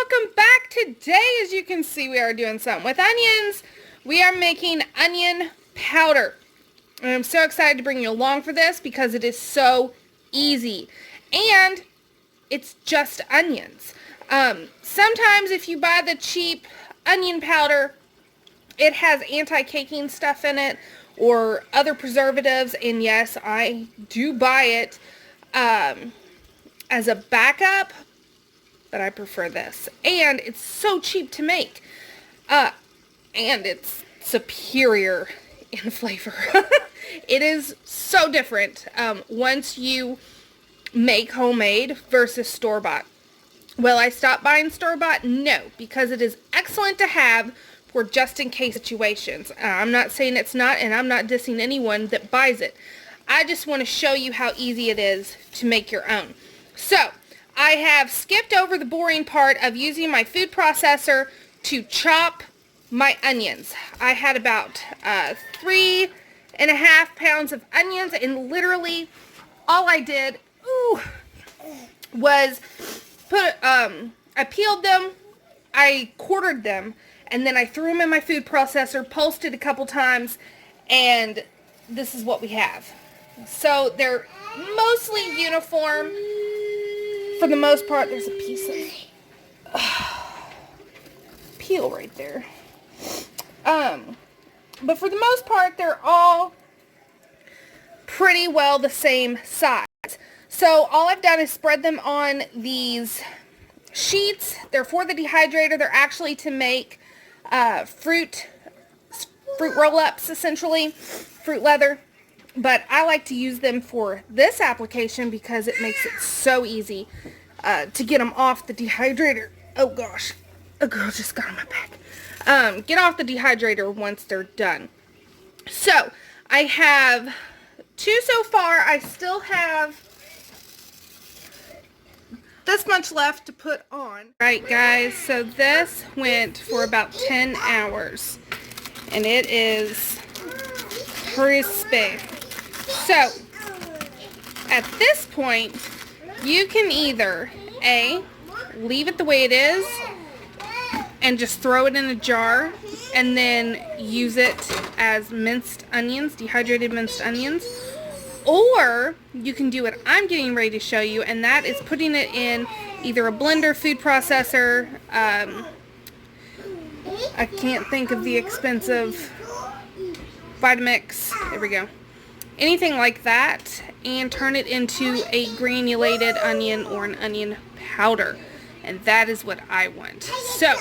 welcome back. Today, as you can see, we are doing something with onions. We are making onion powder. And I'm so excited to bring you along for this because it is so easy. And it's just onions. Sometimes if you buy the cheap onion powder, it has anti-caking stuff in it or other preservatives. And yes, I do buy it as a backup. But I prefer this. And it's so cheap to make. And it's superior in flavor. It is so different once you make homemade versus store-bought. Will I stop buying store-bought? No, because it is excellent to have for just-in-case situations. I'm not saying it's not, and I'm not dissing anyone that buys it. I just want to show you how easy it is to make your own. So, I have skipped over the boring part of using my food processor to chop my onions. I had about 3.5 pounds of onions, and literally all I did was I peeled them, I quartered them, and then I threw them in my food processor, pulsed it a couple times, and this is what we have. So they're mostly uniform. For the most part, there's a piece of peel right there. But for the most part, they're all pretty well the same size. So all I've done is spread them on these sheets. They're for the dehydrator. They're actually to make fruit roll-ups, essentially, fruit leather. But I like to use them for this application because it makes it so easy to get them off the dehydrator. Oh gosh, a girl just got on my back. Get off the dehydrator once they're done. So, I have 2 so far. I still have this much left to put on. Alright guys, so this went for about 10 hours. And it is crispy. So, at this point, you can either, A, leave it the way it is and just throw it in a jar and then use it as minced onions, dehydrated minced onions, or you can do what I'm getting ready to show you, and that is putting it in either a blender, food processor, I can't think of the expensive Vitamix, there we go. Anything like that, and turn it into a granulated onion or an onion powder. And that is what I want. So,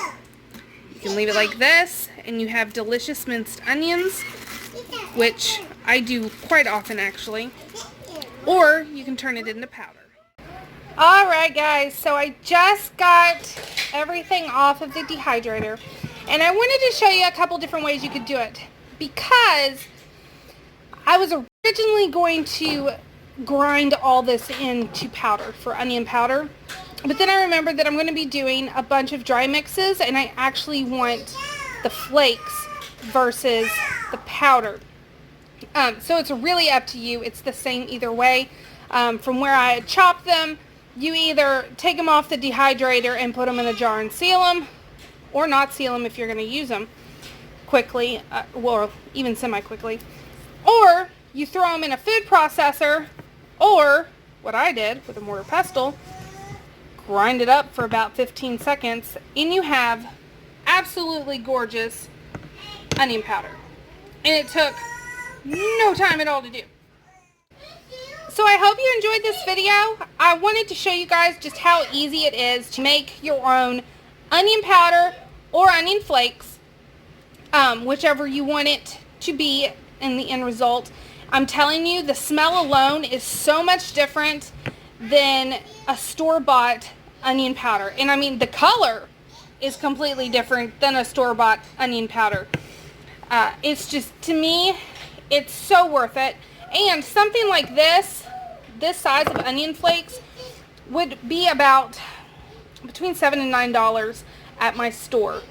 you can leave it like this, and you have delicious minced onions, which I do quite often actually. Or, you can turn it into powder. Alright guys, so I just got everything off of the dehydrator. And I wanted to show you a couple different ways you could do it. Because I was originally going to grind all this into powder for onion powder, but then I remembered that I'm going to be doing a bunch of dry mixes, and I actually want the flakes versus the powder. So it's really up to you. It's the same either way. From where I chopped them, you either take them off the dehydrator and put them in a jar and seal them, or not seal them if you're going to use them quickly, or even semi-quickly. Or you throw them in a food processor, or what I did with a mortar pestle, grind it up for about 15 seconds, and you have absolutely gorgeous onion powder. And it took no time at all to do. So I hope you enjoyed this video. I wanted to show you guys just how easy it is to make your own onion powder or onion flakes, whichever you want it to be in the end result. I'm telling you, the smell alone is so much different than a store-bought onion powder. And I mean, the color is completely different than a store-bought onion powder. It's just, to me, it's so worth it. And something like this size of onion flakes would be about between $7 and $9 at my store,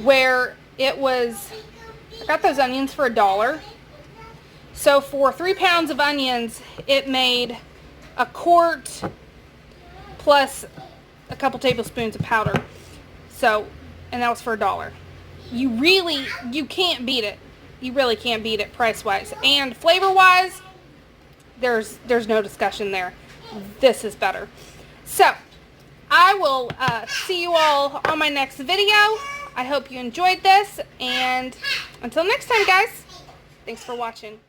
where it was, I got those onions for $1. So for 3 pounds of onions, it made a quart plus a couple tablespoons of powder. So, and that was for $1. You can't beat it. You really can't beat it price-wise. And flavor-wise, there's no discussion there. This is better. So, I will see you all on my next video. I hope you enjoyed this, and until next time, guys, thanks for watching.